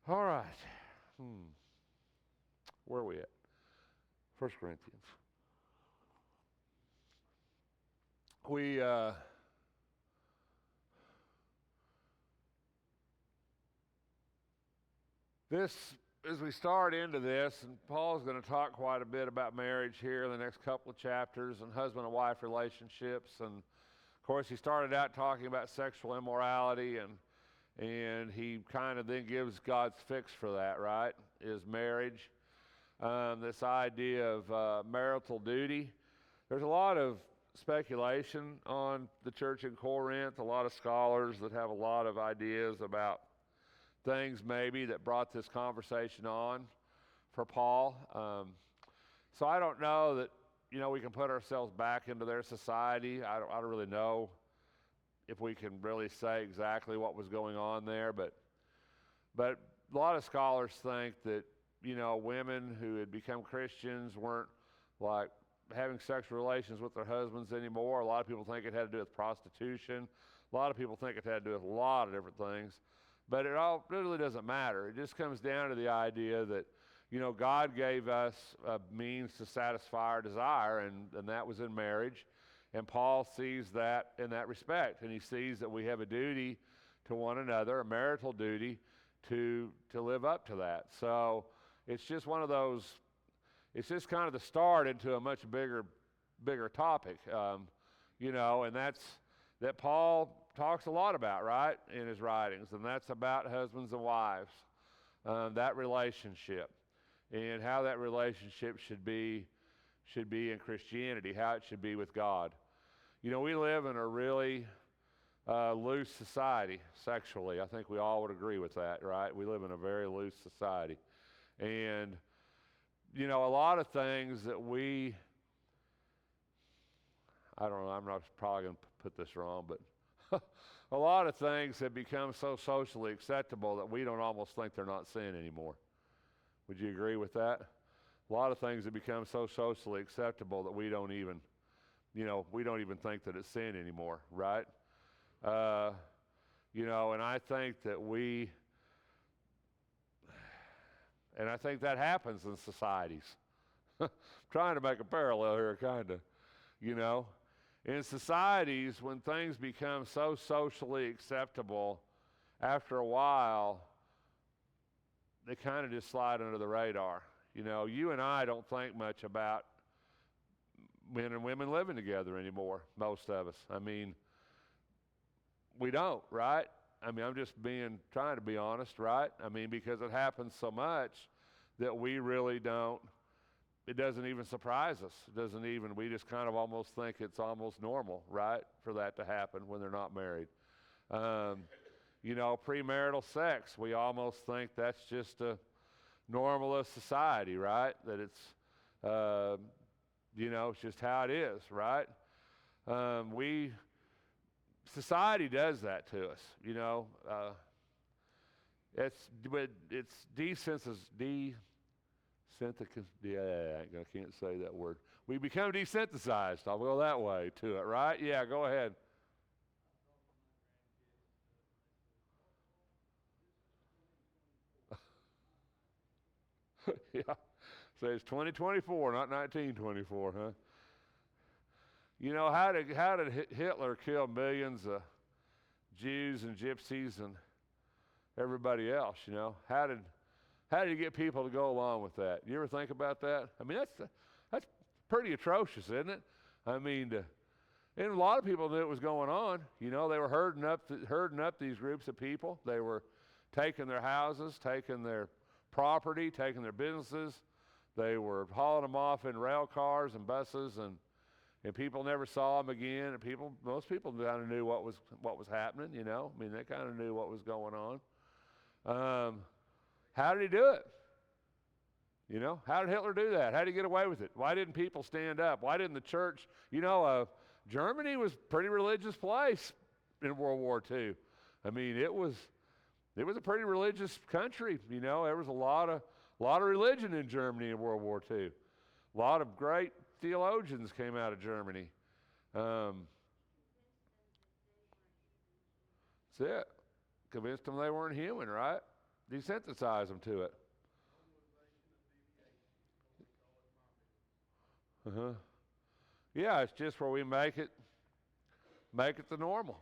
All right. Where are we at? 1 Corinthians. We this as we start into this, and Paul's going to talk quite a bit about marriage here in the next couple of chapters and husband and wife relationships, and of course he started out talking about sexual immorality, and he kind of then gives God's fix for that, right? Is marriage. This idea of marital duty. There's a lot of speculation on the church in Corinth, a lot of scholars that have a lot of ideas about things maybe that brought this conversation on for Paul. So I don't know that, we can put ourselves back into their society. I don't really know if we can really say exactly what was going on there, but a lot of scholars think that, women who had become Christians weren't like having sexual relations with their husbands anymore. A lot of people think it had to do with prostitution. A lot of people think it had to do with a lot of different things. But it all really doesn't matter. It just comes down to the idea that, God gave us a means to satisfy our desire, and that was in marriage. And Paul sees that in that respect. And he sees that we have a duty to one another, a marital duty to live up to that. So it's just one of those, it's just kind of the start into a much bigger topic, and that Paul talks a lot about, right, in his writings, and that's about husbands and wives, that relationship, and how that relationship should be in Christianity, how it should be with God. We live in a really loose society sexually. I think we all would agree with that, right? We live in a very loose society. And, a lot of things that I don't know, I'm not probably going to put this wrong, but a lot of things have become so socially acceptable that we don't almost think they're not sin anymore. Would you agree with that? A lot of things have become so socially acceptable that we don't even think that it's sin anymore, right? And I think I think that happens in societies. Trying to make a parallel here, kind of, In societies, when things become so socially acceptable, after a while, they kind of just slide under the radar. You and I don't think much about men and women living together anymore, most of us. I mean, we don't, right? I mean, I'm just trying to be honest, right? I mean, because it happens so much that we really don't, it doesn't even surprise us. We just kind of almost think it's almost normal, right, for that to happen when they're not married. Premarital sex, we almost think that's just a normal of society, right? That it's, it's just how it is, right? Society does that to us, it's I can't say that word. We become desensitized, I'll go that way to it, right? Yeah, go ahead. Yeah, so it's 2024, not 1924, huh? How did Hitler kill millions of Jews and gypsies and everybody else? How did he get people to go along with that? You ever think about that? I mean, that's pretty atrocious, isn't it? I mean, and a lot of people knew it was going on. They were herding up these groups of people. They were taking their houses, taking their property, taking their businesses. They were hauling them off in rail cars and buses, and people never saw them again. And most people kind of knew what was happening. I mean, they kind of knew what was going on. How did he do it? How did Hitler do that? How did he get away with it? Why didn't people stand up? Why didn't the church? Germany was a pretty religious place in World War II. I mean, it was a pretty religious country. There was a lot of religion in Germany in World War II. A lot of great theologians came out of Germany. That's it. Convinced them they weren't human, right? Desensitize them to it. Uh-huh. Yeah, it's just where we make it the normal.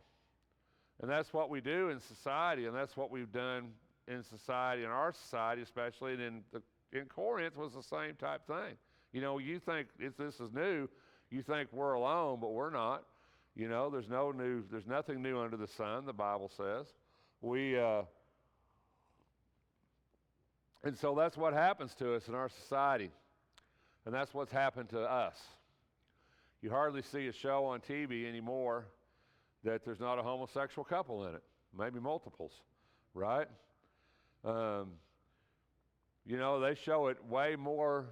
And that's what we do in society, and that's what we've done in society, in our society especially, and in Corinth was the same type thing. You know, you think this is new, you think we're alone, but we're not. You know, there's nothing new under the sun, the Bible says. And so that's what happens to us in our society. And that's what's happened to us. You hardly see a show on TV anymore that there's not a homosexual couple in it, maybe multiples, right? You know, they show it way more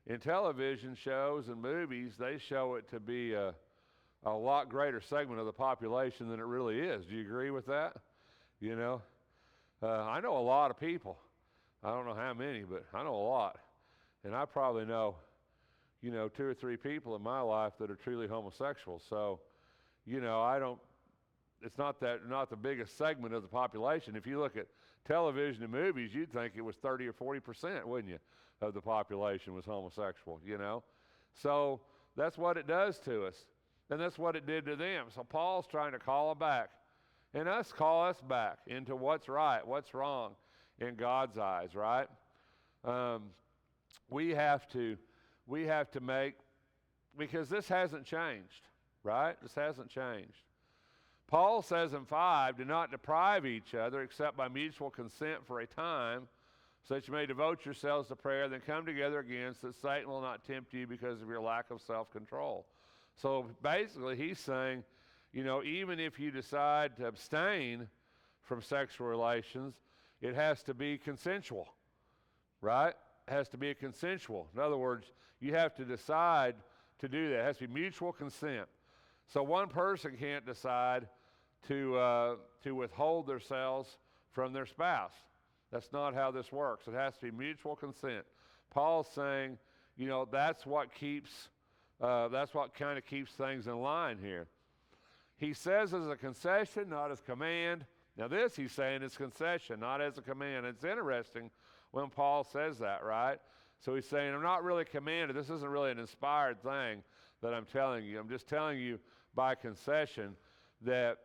in television shows and movies. They show it to be a lot greater segment of the population than it really is. Do you agree with that? You know, I know a lot of people. I don't know how many, but I know a lot. And I probably know, you know, 2 or 3 people in my life that are truly homosexual. So, you know, it's not the biggest segment of the population. If you look at television and movies, you'd think it was 30 or 40%, wouldn't you, of the population was homosexual, you know? So that's what it does to us. And that's what it did to them. So Paul's trying to call them back. And call us back into what's right, what's wrong in God's eyes, right? We have to make, because this hasn't changed, right? This hasn't changed. Paul says in 5, do not deprive each other except by mutual consent for a time, so that you may devote yourselves to prayer, then come together again so that Satan will not tempt you because of your lack of self-control. So basically he's saying, you know, even if you decide to abstain from sexual relations, it has to be consensual, right? It has to be consensual. In other words, you have to decide to do that. It has to be mutual consent. So one person can't decide to withhold themselves from their spouse. That's not how this works. It has to be mutual consent. Paul's saying, you know, that's what kind of keeps things in line here. He says as a concession, not as command. Now this he's saying is concession, not as a command. It's interesting when Paul says that, right? So he's saying, I'm not really commanded. This isn't really an inspired thing that I'm telling you. I'm just telling you by concession that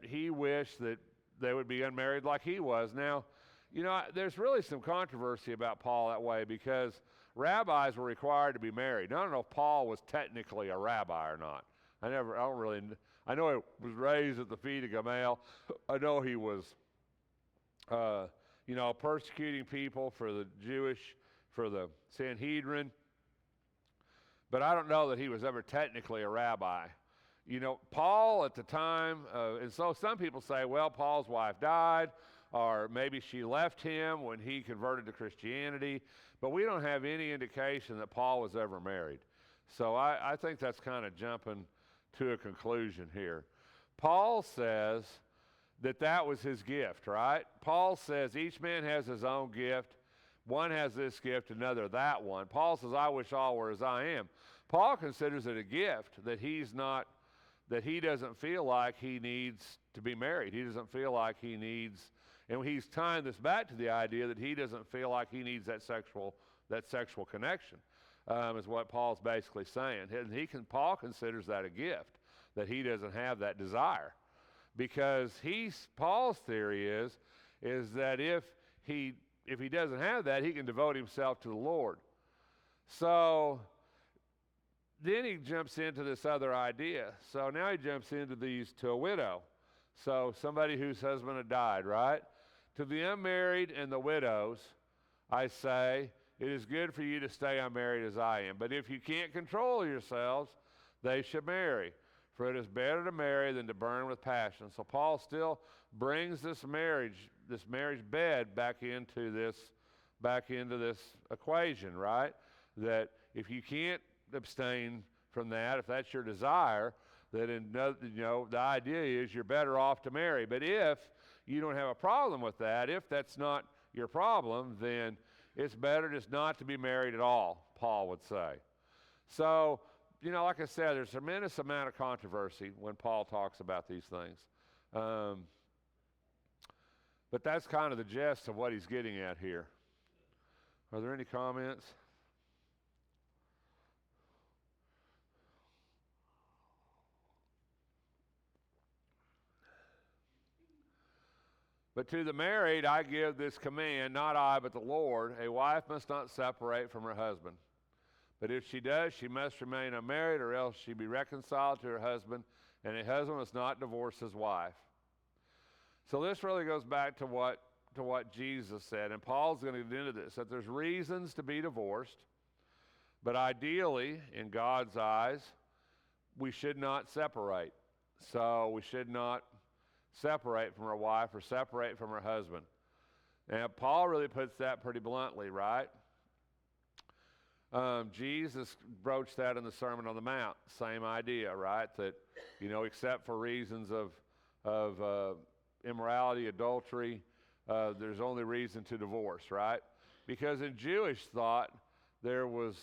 he wished that they would be unmarried like he was. Now, you know, there's really some controversy about Paul that way because rabbis were required to be married. Now, I don't know if Paul was technically a rabbi or not. I know he was raised at the feet of Gamaliel. I know he was, you know, persecuting people for the Sanhedrin. But I don't know that he was ever technically a rabbi. You know, Paul at the time, and so some people say, well, Paul's wife died, or maybe she left him when he converted to Christianity. But we don't have any indication that Paul was ever married. So I think that's kind of jumping to a conclusion here. Paul says that was his gift, right? Paul says each man has his own gift. One has this gift, another that one. Paul says, I wish all were as I am. Paul considers it a gift that he doesn't feel like he needs to be married. He doesn't feel like he needs, and he's tying this back to the idea that he doesn't feel like he needs that sexual connection, is what Paul's basically saying. And Paul considers that a gift, that he doesn't have that desire. Because Paul's theory is that if he doesn't have that, he can devote himself to the Lord. So then he jumps into this other idea. So now he jumps into to a widow. So somebody whose husband had died, right? To the unmarried and the widows, I say, it is good for you to stay unmarried as I am. But if you can't control yourselves, they should marry. For it is better to marry than to burn with passion. So Paul still brings this marriage bed back into this equation, right? That if you can't abstain from that, if that's your desire, that the idea is you're better off to marry. But if you don't have a problem with that, if that's not your problem, then it's better just not to be married at all, Paul would say. So, you know, like I said, there's a tremendous amount of controversy when Paul talks about these things. But that's kind of the gist of what he's getting at here. Are there any comments? But to the married I give this command, not I, but the Lord. A wife must not separate from her husband. But if she does, she must remain unmarried, or else she be reconciled to her husband, and a husband must not divorce his wife. So this really goes back to what Jesus said, and Paul's going to get into this, that there's reasons to be divorced, but ideally, in God's eyes, we should not separate. So we should not separate from our wife or separate from her husband. And Paul really puts that pretty bluntly, right? Jesus broached that in the Sermon on the Mount. Same idea, right? That, except for reasons of immorality, adultery, there's only reason to divorce, right? Because in Jewish thought, there was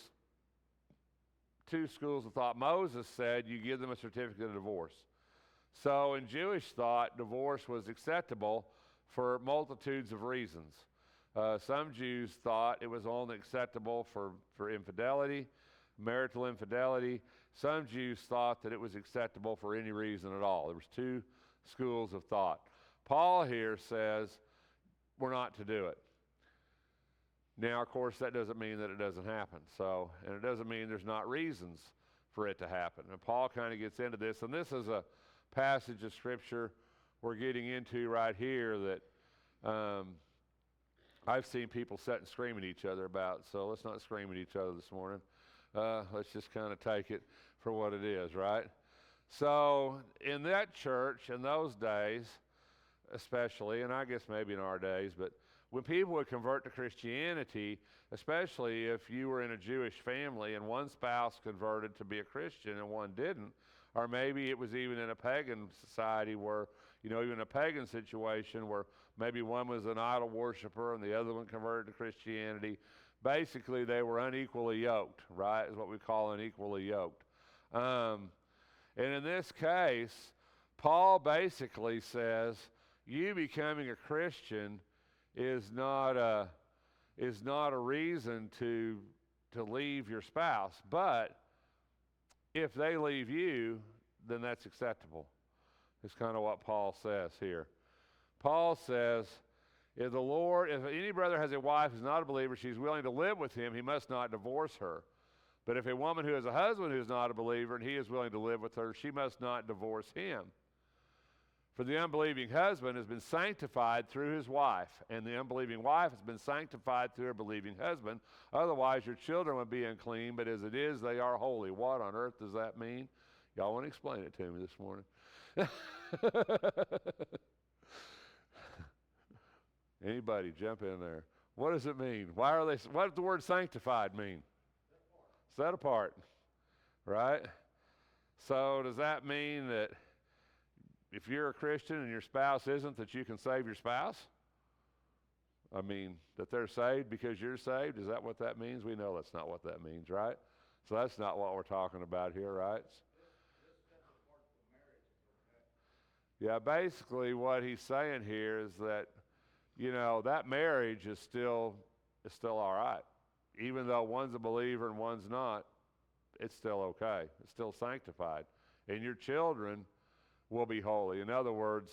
two schools of thought. Moses said you give them a certificate of divorce. So in Jewish thought, divorce was acceptable for multitudes of reasons. Some Jews thought it was only acceptable for infidelity, marital infidelity. Some Jews thought that it was acceptable for any reason at all. There was two schools of thought. Paul here says we're not to do it. Now, of course, that doesn't mean that it doesn't happen. And it doesn't mean there's not reasons for it to happen. And Paul kind of gets into this, and this is a passage of Scripture we're getting into right here that I've seen people sit and scream at each other about, so let's not scream at each other this morning. Let's just kind of take it for what it is, right? So in that church, in those days especially, and I guess maybe in our days, but when people would convert to Christianity, especially if you were in a Jewish family and one spouse converted to be a Christian and one didn't, or maybe it was even in a pagan society where, even a pagan situation where maybe one was an idol worshiper and the other one converted to Christianity. Basically, they were unequally yoked, right, is what we call unequally yoked. And in this case, Paul basically says, you becoming a Christian is not a reason to leave your spouse. But if they leave you, then that's acceptable. It's kind of what Paul says here. Paul says, if any brother has a wife who's not a believer, she's willing to live with him, he must not divorce her. But if a woman who has a husband who's not a believer and he is willing to live with her, she must not divorce him. For the unbelieving husband has been sanctified through his wife, and the unbelieving wife has been sanctified through her believing husband. Otherwise, your children would be unclean, but as it is, they are holy. What on earth does that mean? Y'all want to explain it to me this morning? Anybody jump in there. What does it mean? What does the word sanctified mean? Set apart. Right? So does that mean that if you're a Christian and your spouse isn't, that you can save your spouse? I mean, that they're saved because you're saved? Is that what that means? We know that's not what that means, right? So that's not what we're talking about here, right? Yeah, basically what he's saying here is that, that marriage is still all right. Even though one's a believer and one's not, it's still okay. It's still sanctified. And your children will be holy. In other words,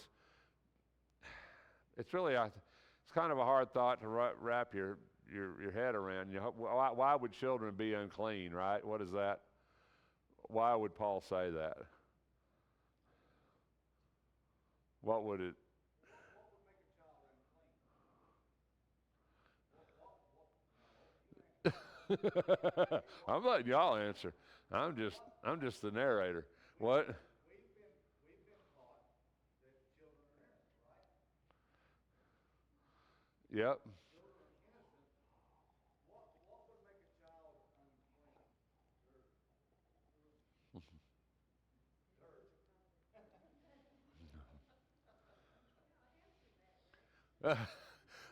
it's kind of a hard thought to wrap your head around. Why would children be unclean, right? What is that? Why would Paul say that? What would it? I'm letting y'all answer. I'm just the narrator. What? Yep.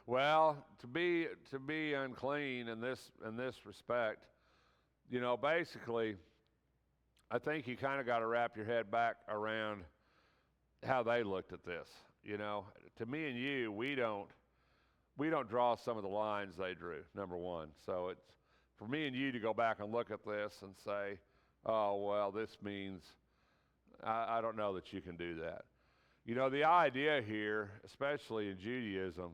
Well, to be unclean in this respect, basically, I think you kind of got to wrap your head back around how they looked at this. You know, to me and you, we don't draw some of the lines they drew. Number one, so it's for me and you to go back and look at this and say, oh well, this means I don't know that you can do that. You know, the idea here, especially in Judaism,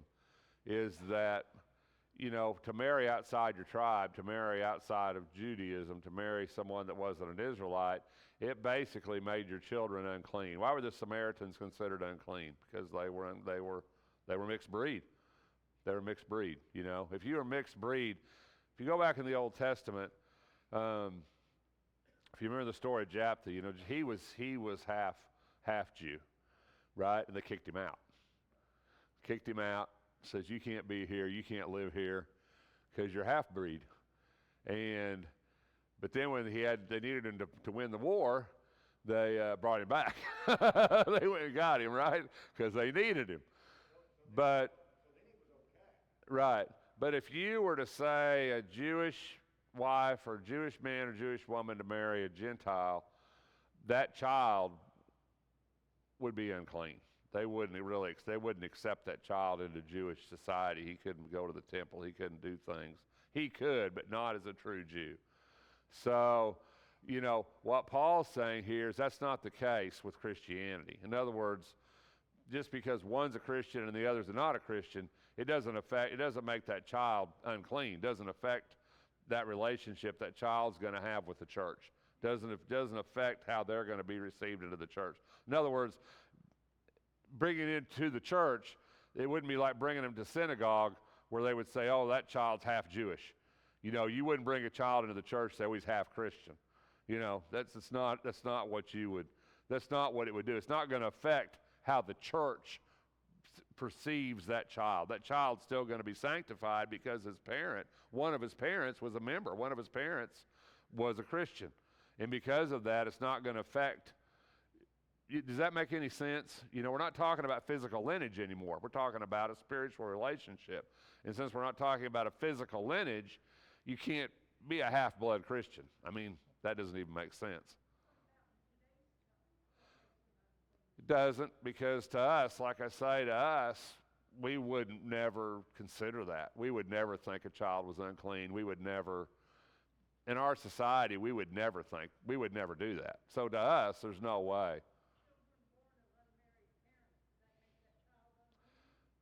is that, you know, to marry outside your tribe, to marry outside of Judaism, to marry someone that wasn't an Israelite, it basically made your children unclean. Why were the Samaritans considered unclean? Because they were mixed breed. They were mixed breed. You know, if you were mixed breed, if you go back in the Old Testament, if you remember the story of Jephthah, you know, he was half Jew, right? And they kicked him out. Kicked him out. Says you can't be here, you can't live here, because you're half breed. But then when they needed him to win the war, they brought him back. They went and got him, right? Because they needed him. But right. But if you were to say a Jewish wife or Jewish man or Jewish woman to marry a Gentile, that child would be unclean. They wouldn't accept that child into Jewish society. He couldn't go to the temple. He couldn't do things. He could, but not as a true Jew. So, you know, what Paul's saying here is that's not the case with Christianity. In other words, just because one's a Christian and the other's not a Christian, it doesn't make that child unclean. It doesn't affect that relationship that child's going to have with the church. Doesn't affect how they're going to be received into the church. In other words, bringing it into the church, it wouldn't be like bringing them to synagogue where they would say, oh, that child's half Jewish. You know, you wouldn't bring a child into the church and say, oh, he's half Christian. You know, that's not what it would do. It's not going to affect how the church perceives that child. That child's still going to be sanctified because one of his parents was a member. One of his parents was a Christian. And because of that, it's not going to affect. Does that make any sense? You know, we're not talking about physical lineage anymore. We're talking about a spiritual relationship. And since we're not talking about a physical lineage, you can't be a half-blood Christian. I mean, that doesn't even make sense. It doesn't, because to us, like I say, to us, we would never consider that. We would never think a child was unclean. We would never, in our society, we would never do that. So to us, there's no way.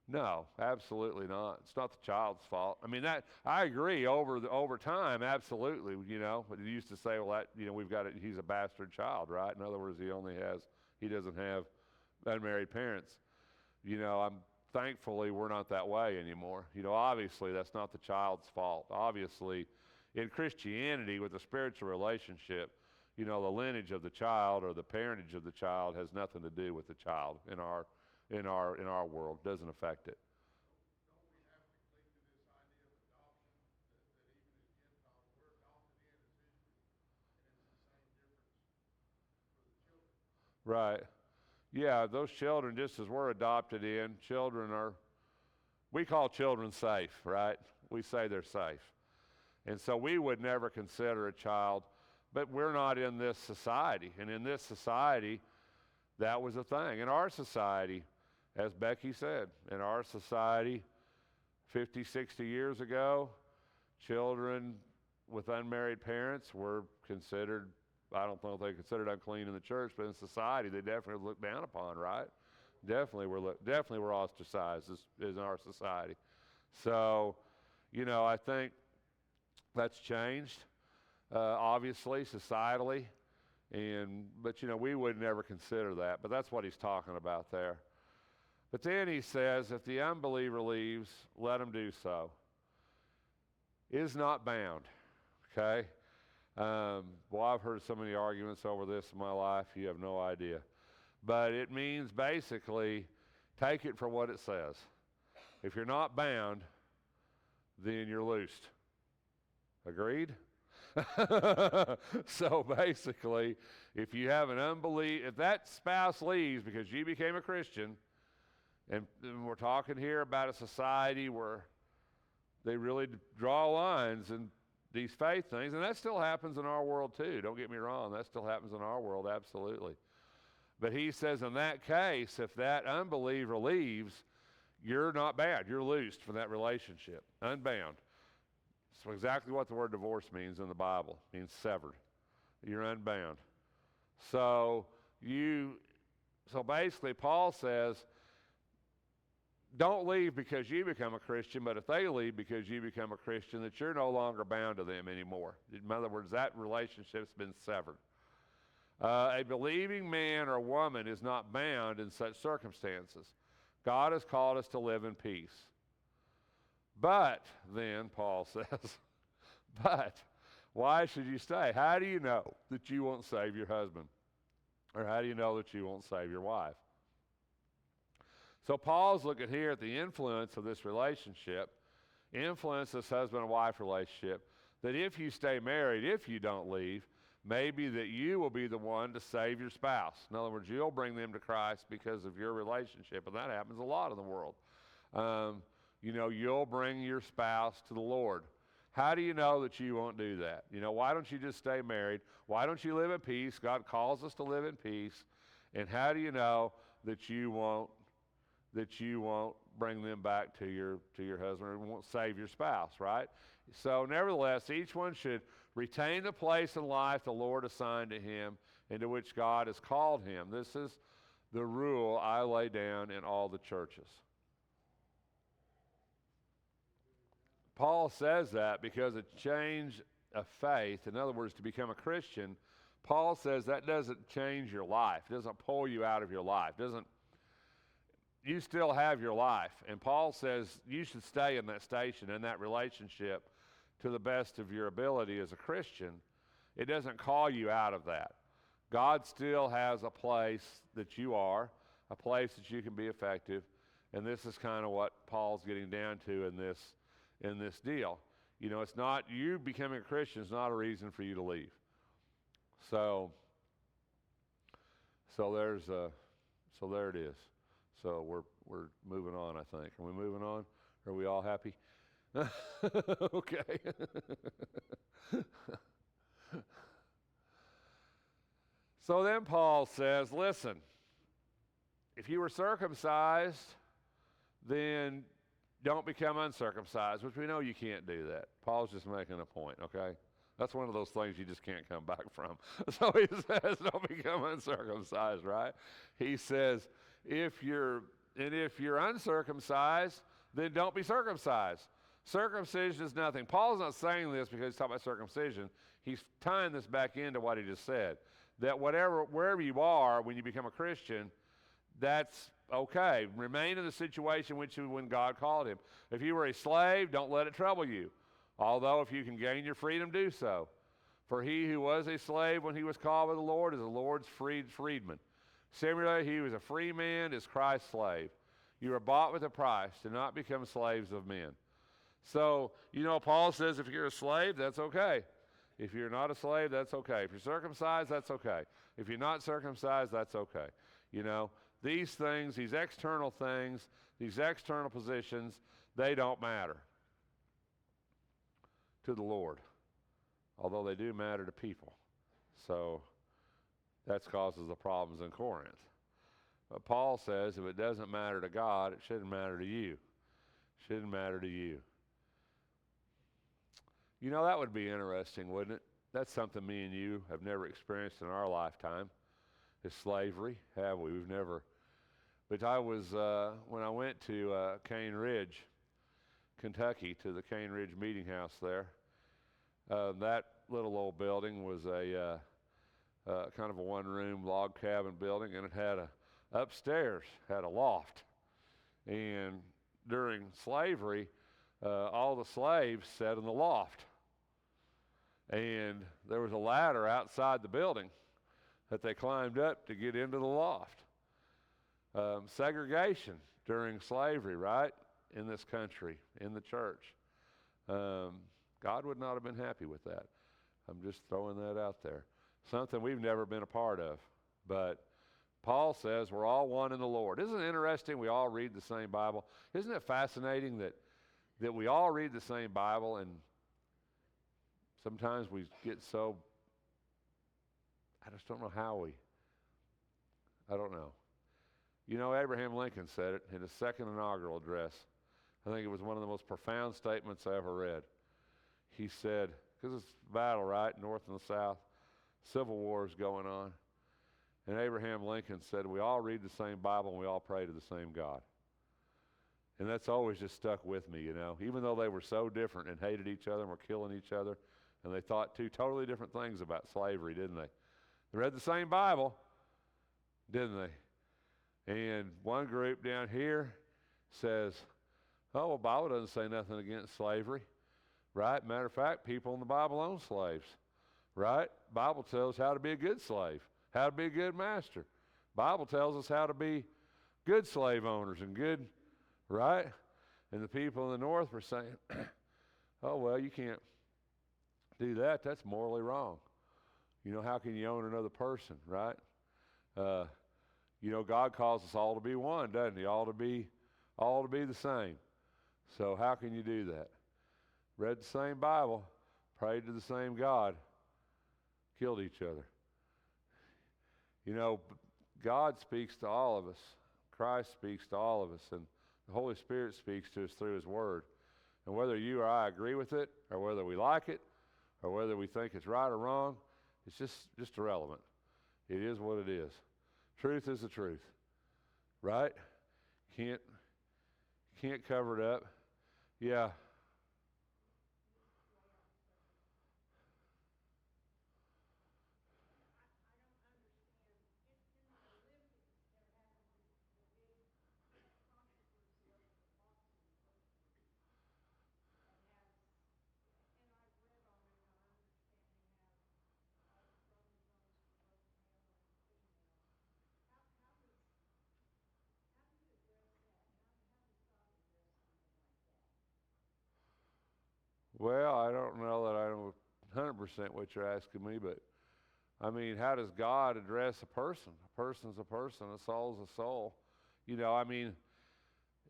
No, absolutely not. It's not the child's fault. I mean, that I agree. Over time, absolutely. You know, but you used to say, well, he's a bastard child, right? In other words, he doesn't have unmarried parents. You know, thankfully we're not that way anymore. You know, obviously that's not the child's fault. Obviously, in Christianity, with a spiritual relationship, you know, the lineage of the child or the parentage of the child has nothing to do with the child in our world. It doesn't affect it. Right. Yeah, those children, just as we're adopted in, we call children safe, right? We say they're safe. And so we would never consider a child, but we're not in this society. And in this society, that was a thing. In our society, as Becky said, in our society, 50, 60 years ago, children with unmarried parents were considered, I don't know if they considered unclean in the church, but in society, they definitely looked down upon, right? Definitely were ostracized in our society. So, you know, I think that's changed, obviously, societally. But, you know, we would never consider that. But that's what he's talking about there. But then he says, if the unbeliever leaves, let him do so. Is not bound, okay? Well, I've heard so many arguments over this in my life, you have no idea. But it means basically, take it for what it says. If you're not bound, then you're loosed. Agreed? So basically, if that spouse leaves because you became a Christian, and we're talking here about a society where they really draw lines and these faith things, and that still happens in our world too. Don't get me wrong, that still happens in our world, absolutely. But he says in that case, if that unbeliever leaves, you're not bad. You're loosed from that relationship, unbound. So exactly what the word divorce means in the Bible. It means severed. You're unbound. So basically Paul says, don't leave because you become a Christian, but if they leave because you become a Christian, that you're no longer bound to them anymore. In other words, that relationship's been severed. A believing man or woman is not bound in such circumstances. God has called us to live in peace. But, then, Paul says, but, why should you stay? How do you know that you won't save your husband? Or how do you know that you won't save your wife? So Paul's looking here at the influence of this relationship, influence this husband and wife relationship, that if you stay married, if you don't leave, maybe that you will be the one to save your spouse. In other words, you'll bring them to Christ because of your relationship, and that happens a lot in the world. You'll bring your spouse to the Lord. How do you know that you won't do that? Why don't you just stay married? Why don't you live in peace? God calls us to live in peace. And how do you know that you won't bring them back to your husband, or won't save your spouse, right? So nevertheless, each one should retain the place in life the Lord assigned to him, into which God has called him. This is the rule I lay down in all the churches. Paul says that because a change of faith, in other words, to become a Christian, Paul says that doesn't change your life. It doesn't pull you out of your life. You still have your life. And Paul says you should stay in that station, in that relationship, to the best of your ability as a Christian. It doesn't call you out of that. God still has a place that you are, a place that you can be effective. And this is kind of what Paul's getting down to in this deal. It's not, you becoming a Christian is not a reason for you to leave. So there it is. So we're moving on, I think. Are we moving on? Are we all happy? Okay. So then Paul says, listen, if you were circumcised, then don't become uncircumcised, which we know you can't do that. Paul's just making a point, okay? That's one of those things you just can't come back from. So he says, don't become uncircumcised, right? He says, if you're uncircumcised, then don't be circumcised. Circumcision is nothing. Paul's not saying this because he's talking about circumcision. He's tying this back into what he just said. That wherever you are when you become a Christian, that's okay. Remain in the situation when God called him. If you were a slave, don't let it trouble you. Although if you can gain your freedom, do so. For he who was a slave when he was called by the Lord is the Lord's freedman. Similarly, he who is a free man is Christ's slave. You are bought with a price. Do not become slaves of men. So, Paul says if you're a slave, that's okay. If you're not a slave, that's okay. If you're circumcised, that's okay. If you're not circumcised, that's okay. These things, these external things, these external positions, they don't matter to the Lord, although they do matter to people. So that causes the problems in Corinth. But Paul says if it doesn't matter to God, it shouldn't matter to you. It shouldn't matter to you. That would be interesting, wouldn't it? That's something me and you have never experienced in our lifetime, is slavery, have we? We've never. But when I went to Cane Ridge, Kentucky, to the Cane Ridge Meeting House there, that little old building was a kind of a one-room log cabin building, and it had upstairs had a loft. And during slavery, all the slaves sat in the loft. And there was a ladder outside the building that they climbed up to get into the loft. Segregation during slavery, right, in this country, in the church. God would not have been happy with that. I'm just throwing that out there. Something we've never been a part of. But Paul says we're all one in the Lord. Isn't it interesting we all read the same Bible? Isn't it fascinating that we all read the same Bible, and sometimes we get so, I just don't know how I don't know. You know, Abraham Lincoln said it in his second inaugural address. I think it was one of the most profound statements I ever read. He said, because it's battle, right, North and the South, Civil War is going on. And Abraham Lincoln said, we all read the same Bible and we all pray to the same God. And that's always just stuck with me, you know. Even though they were so different and hated each other and were killing each other, and they thought two totally different things about slavery, didn't they? They read the same Bible, didn't they? And one group down here says, oh, well, Bible doesn't say nothing against slavery, right? Matter of fact, people in the Bible own slaves, right? Bible tells how to be a good slave, how to be a good master. Bible tells us how to be good slave owners and good, right? And the people in the North were saying, oh, well, you can't do that. That's morally wrong. You know, how can you own another person, right? You know, God calls us all to be one, doesn't he? All to be the same. So how can you do that? Read the same Bible, prayed to the same God, killed each other. You know, God speaks to all of us. Christ speaks to all of us, and the Holy Spirit speaks to us through his word. And whether you or I agree with it, or whether we like it, or whether we think it's right or wrong, it's just irrelevant. It is what it is. Truth is the truth, right? Can't cover it up. Yeah. Well, I don't know that I know 100% what you're asking me, but I mean, how does God address a person? A person's a person, a soul's a soul. You know, I mean,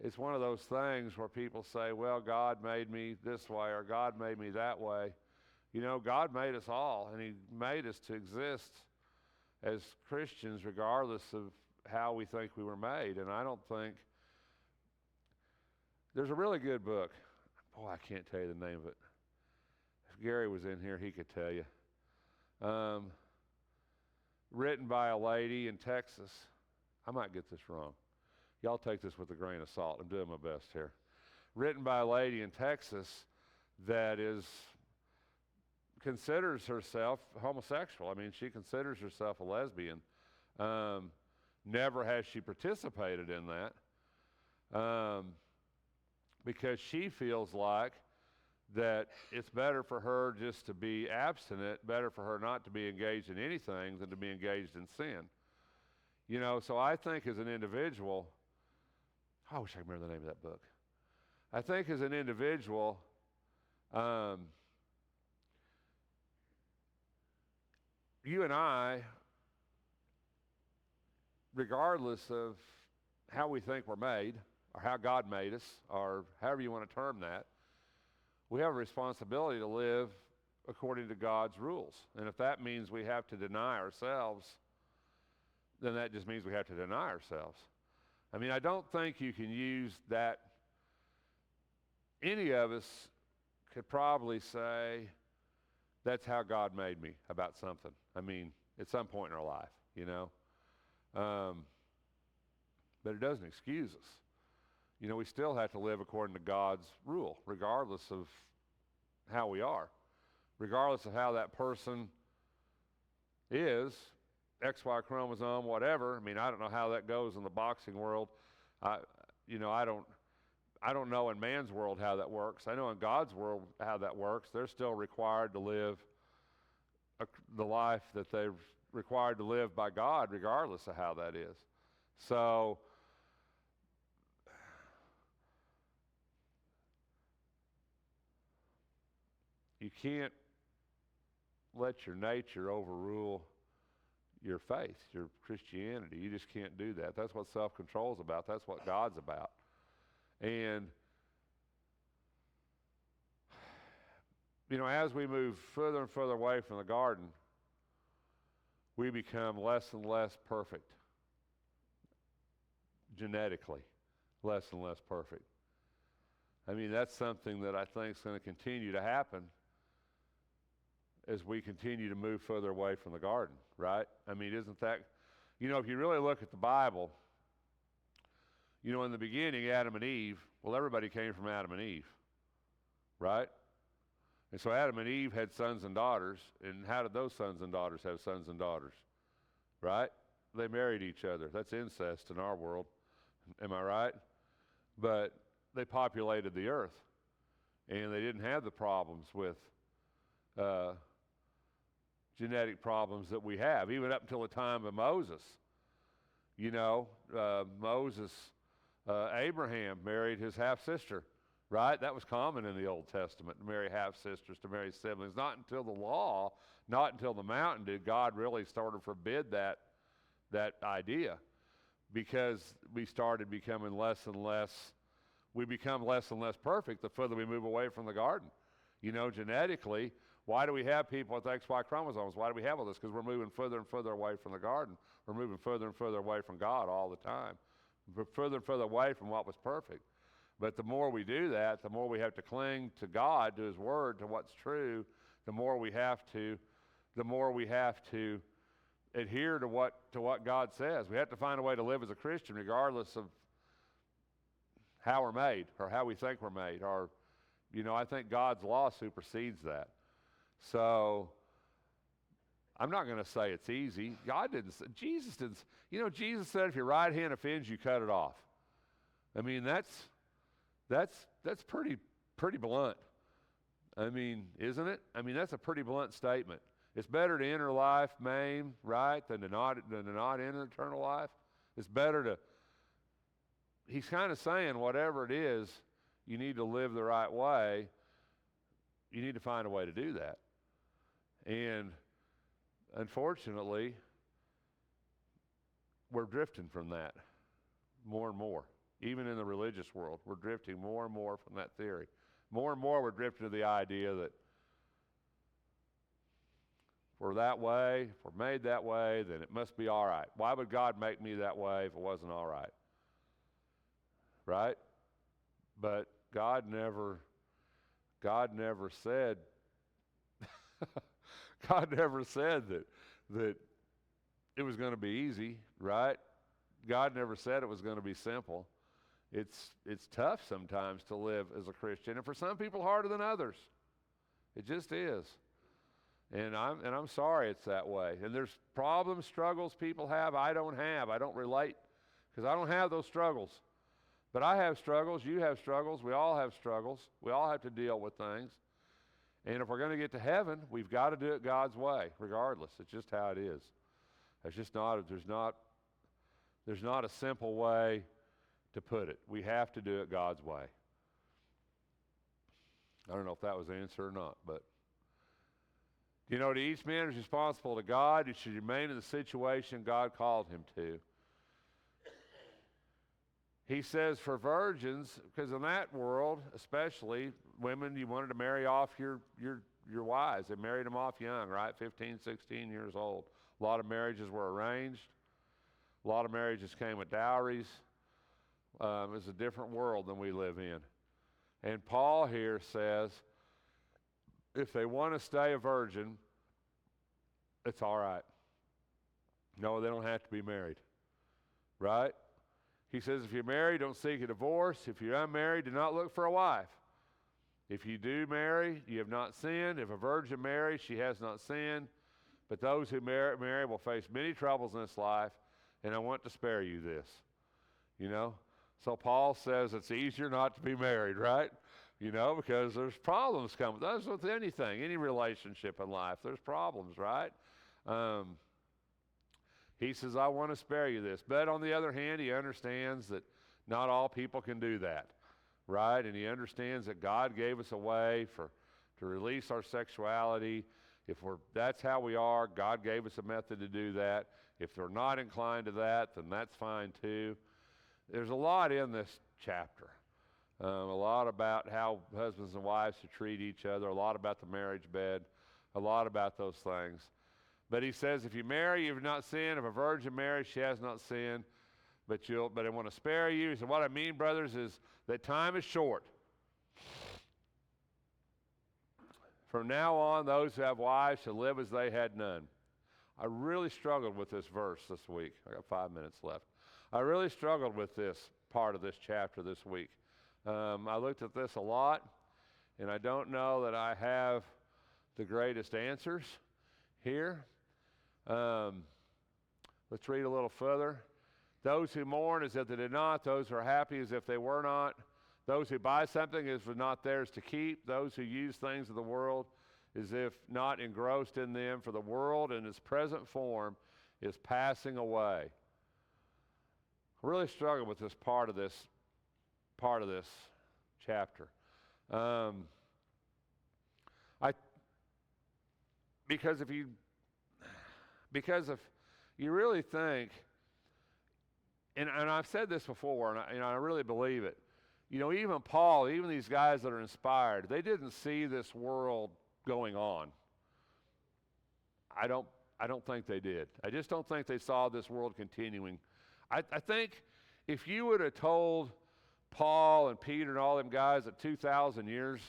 it's one of those things where people say, well, God made me this way or God made me that way. You know, God made us all, and he made us to exist as Christians regardless of how we think we were made. And I don't think, there's a really good book. Boy, I can't tell you the name of it. If Gary was in here, he could tell you. Written by a lady in Texas. I might get this wrong. Y'all take this with a grain of salt. I'm doing my best here. Written by a lady in Texas that considers herself homosexual. I mean, she considers herself a lesbian. Never has she participated in that. Because she feels like that it's better for her just to be abstinent, better for her not to be engaged in anything than to be engaged in sin. You know, so I think as an individual, I wish I could remember the name of that book. I think as an individual, you and I, regardless of how we think we're made, or how God made us, or however you want to term that, we have a responsibility to live according to God's rules. And if that means we have to deny ourselves, then that just means we have to deny ourselves. I mean, I don't think you can use that. Any of us could probably say, that's how God made me about something. I mean, at some point in our life, you know. But it doesn't excuse us. You know, we still have to live according to God's rule, regardless of how we are, regardless of how that person is, XY chromosome, whatever. I mean, I don't know how that goes in the boxing world. I don't know in man's world how that works. I know in God's world how that works. They're still required to live the life that they're required to live by God, regardless of how that is. So, you can't let your nature overrule your faith, your Christianity. You just can't do that. That's what self-control is about. That's what God's about. And, you know, as we move further and further away from the garden, we become less and less perfect. genetically less and less perfect. I mean, that's something that I think is going to continue to happen as we continue to move further away from the garden, right? I mean, isn't that, if you really look at the Bible, in the beginning, Adam and Eve, well, everybody came from Adam and Eve, right? And so Adam and Eve had sons and daughters, and how did those sons and daughters have sons and daughters, right? They married each other. That's incest in our world, am I right? But they populated the earth, and they didn't have the problems with genetic problems that we have, even up until the time of Moses. Abraham married his half-sister, right? That was common in the Old Testament, to marry half-sisters, to marry siblings. Not until the law, not until the mountain did God really start to forbid that idea, because we started becoming less and less, we become less and less perfect the further we move away from the garden. Genetically, why do we have people with XY chromosomes? Why do we have all this? Because we're moving further and further away from the garden. We're moving further and further away from God all the time. We're further and further away from what was perfect. But the more we do that, the more we have to cling to God, to His Word, to what's true, the more we have to adhere to what God says. We have to find a way to live as a Christian regardless of how we're made or how we think we're made. Or, I think God's law supersedes that. So I'm not going to say it's easy. Jesus didn't. Jesus said if your right hand offends you, cut it off. I mean, that's pretty blunt. I mean, isn't it? I mean, that's a pretty blunt statement. It's better to enter life maimed, right, than to not enter eternal life. It's better to. He's kind of saying whatever it is, you need to live the right way. You need to find a way to do that. And unfortunately, we're drifting from that more and more. Even in the religious world, we're drifting more and more from that theory. More and more we're drifting to the idea that if we're that way, if we're made that way, then it must be all right. Why would God make me that way if it wasn't all right? Right? But God never said God never said that it was going to be easy, right? God never said it was going to be simple. It's tough sometimes to live as a Christian, and for some people harder than others. It just is. And I'm sorry it's that way. And there's problems, struggles people have I don't have. I don't relate because I don't have those struggles. But I have struggles, you have struggles, we all have struggles. We all have to deal with things. And if we're going to get to heaven, we've got to do it God's way, regardless. It's just how it is. There's not a simple way to put it. We have to do it God's way. I don't know if that was the answer or not, but to each man is responsible to God. He should remain in the situation God called him to. He says for virgins, because in that world, especially women, you wanted to marry off your wives. They married them off young, right? 15, 16 years old. A lot of marriages were arranged. A lot of marriages came with dowries. It's a different world than we live in. And Paul here says, if they want to stay a virgin, it's all right. No, they don't have to be married, right? He says, if you're married, don't seek a divorce. If you're unmarried, do not look for a wife. If you do marry, you have not sinned. If a virgin marries, she has not sinned. But those who marry will face many troubles in this life, and I want to spare you this. So Paul says it's easier not to be married, right? Because there's problems coming. That's with anything, any relationship in life. There's problems, right? He says, I want to spare you this. But on the other hand, he understands that not all people can do that, right? And he understands that God gave us a way to release our sexuality. That's how we are, God gave us a method to do that. If they're not inclined to that, then that's fine too. There's a lot in this chapter. A lot about how husbands and wives should treat each other, a lot about the marriage bed, a lot about those things. But he says, if you marry, you have not sinned. If a virgin marries, she has not sinned. but I want to spare you. He said, what I mean, brothers, is that time is short. From now on, those who have wives shall live as they had none. I really struggled with this verse this week. I got 5 minutes left. I really struggled with this part of this chapter this week. I looked at this a lot, and I don't know that I have the greatest answers here. Let's read a little further. Those who mourn as if they did not, those who are happy as if they were not, those who buy something as if not theirs to keep, those who use things of the world as if not engrossed in them, for the world in its present form is passing away. I really struggled with this part of this chapter. Because if you really think, and I've said this before, and I really believe it. Even Paul, even these guys that are inspired, they didn't see this world going on. I don't think they did. I just don't think they saw this world continuing. I think if you would have told Paul and Peter and all them guys that 2,000 years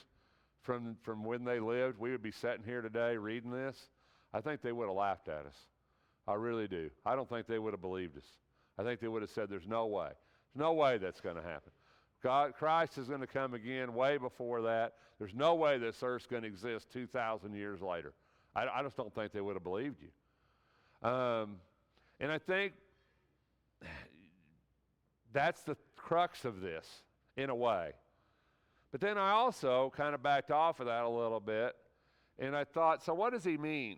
from when they lived, we would be sitting here today reading this, I think they would have laughed at us. I really do. I don't think they would have believed us. I think they would have said, there's no way. There's no way that's going to happen. Christ is going to come again way before that. There's no way this earth's going to exist 2,000 years later. I just don't think they would have believed you. And I think that's the crux of this, in a way. But then I also kind of backed off of that a little bit, and I thought, so what does he mean?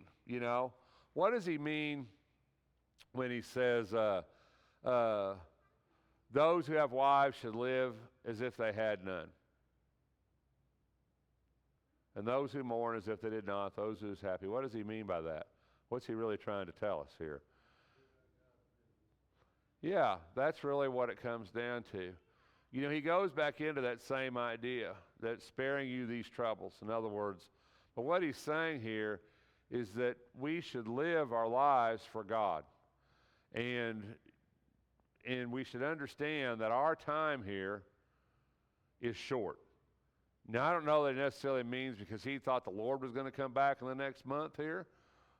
What does he mean when he says, those who have wives should live as if they had none, and those who mourn as if they did not, those who is happy? What does he mean by that? What's he really trying to tell us here? Yeah, that's really what it comes down to. He goes back into that same idea, that sparing you these troubles. In other words, but what he's saying here is that we should live our lives for God. And we should understand that our time here is short. Now, I don't know that it necessarily means because he thought the Lord was going to come back in the next month here,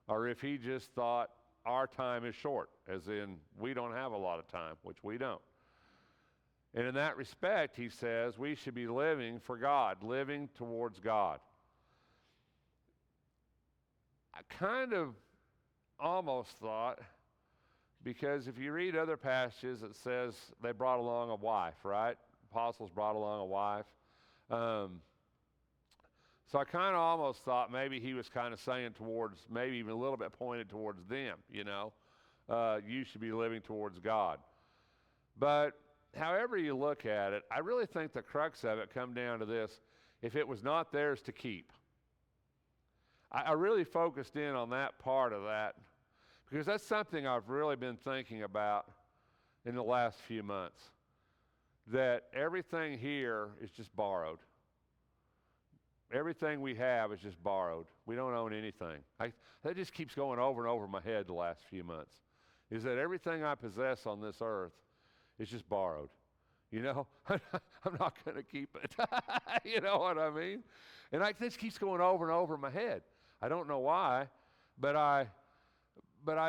or if he just thought our time is short, as in we don't have a lot of time, which we don't. And in that respect, he says, we should be living for God, living towards God. I kind of almost thought, because if you read other passages, it says they brought along a wife, right? Apostles brought along a wife. So I kind of almost thought maybe he was kind of saying towards, maybe even a little bit pointed towards them, you should be living towards God. But however you look at it, I really think the crux of it come down to this: if it was not theirs to keep. I really focused in on that part of that, because that's something I've really been thinking about in the last few months, that everything here is just borrowed. Everything we have is just borrowed. We don't own anything. That just keeps going over and over my head the last few months, is that everything I possess on this earth is just borrowed. I'm not going to keep it. You know what I mean? And this keeps going over and over my head. I don't know why, but I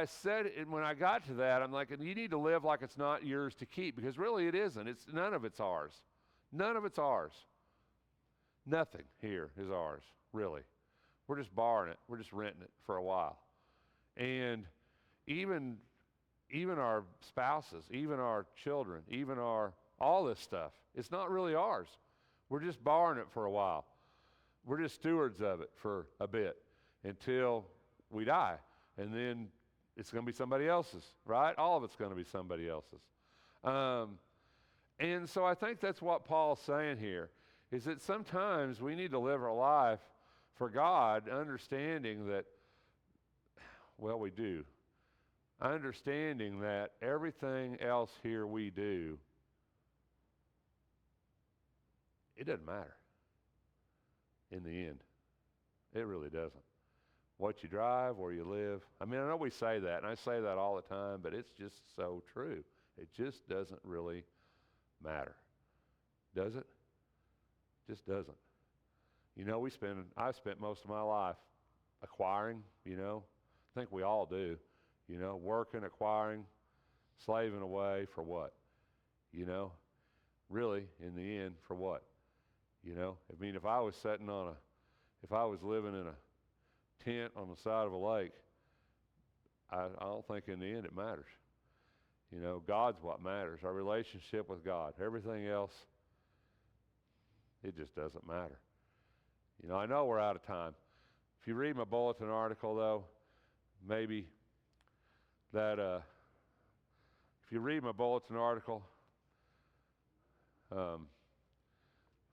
said it when I got to that. I'm like, you need to live like it's not yours to keep, because really it isn't. None of it's ours. None of it's ours. Nothing here is ours, really. We're just borrowing it. We're just renting it for a while. And even our spouses, even our children, even all this stuff, it's not really ours. We're just borrowing it for a while. We're just stewards of it for a bit until we die. And then it's going to be somebody else's, right? All of it's going to be somebody else's. And so I think that's what Paul's saying here, is that sometimes we need to live our life for God, understanding that, well, we do. Understanding that everything else here we do, it doesn't matter in the end. It really doesn't. What you drive, where you live. I mean, I know we say that, and I say that all the time, but it's just so true. It just doesn't really matter. Does it? Just doesn't. You know, I spent most of my life acquiring, you know. I think we all do. You know, working, acquiring, slaving away for what? You know, really, in the end, for what? You know, I mean, if I was living in a tent on the side of a lake, I don't think in the end it matters. You know, God's what matters, our relationship with God. Everything else, it just doesn't matter. You know, I know we're out of time. If you read my bulletin article, though, maybe that, if you read my bulletin article, a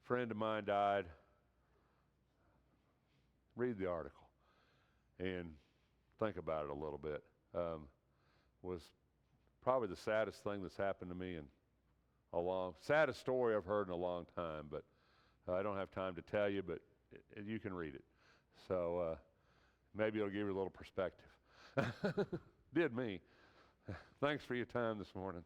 friend of mine died. Read the article and think about it a little bit. Was probably the saddest thing that's happened to me in saddest story I've heard in a long time, but I don't have time to tell you, but you can read it. So maybe it'll give you a little perspective. Did me. Thanks for your time this morning.